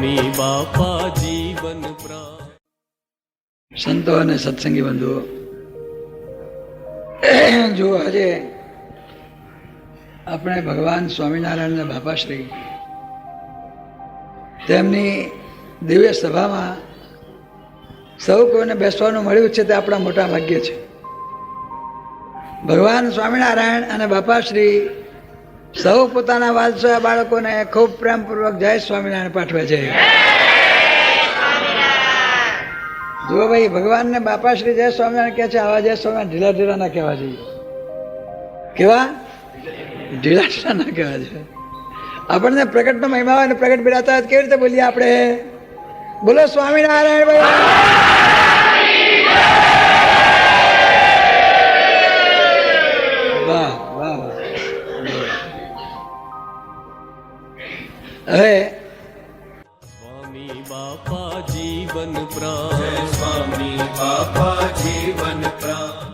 સ્વામી બાપા જીવન પ્રાણ. સંતો અને સત્સંગી બંધુઓ, જો આજે આપણે ભગવાન સ્વામિનારાયણના બાપાશ્રી તેમની દિવ્ય સભામાં સૌ કોઈને બેસવાનું મળ્યું છે તે આપણા મોટા ભાગ્ય છે. ભગવાન સ્વામિનારાયણ અને બાપાશ્રી સૌ પોતાના વાલસા બાળકોને ખૂબ પ્રેમપૂર્વક જય સ્વામિનારાયણ પાઠવે છે. જો ભાઈ ભગવાનને બાપાશ્રી જય સ્વામિનારાયણ કહે છે, આવા જય સ્વામિનારાયણ ઢીલા ઢીલા ના કહેવા જોઈએ. કેવા ઢીલા ઢીલા ના કહેવા જોઈએ. આપણને પ્રગટનો મહિમા હોય ને પ્રગટ બિરાતા હોય કેવી રીતે બોલીએ આપણે? બોલો સ્વામિનારાયણ ભાઈ. વાહ વાહ વાહ. હવે સ્વામી બાપા જીવન પ્રાણ. સ્વામી બાપા જીવન પ્રાણ.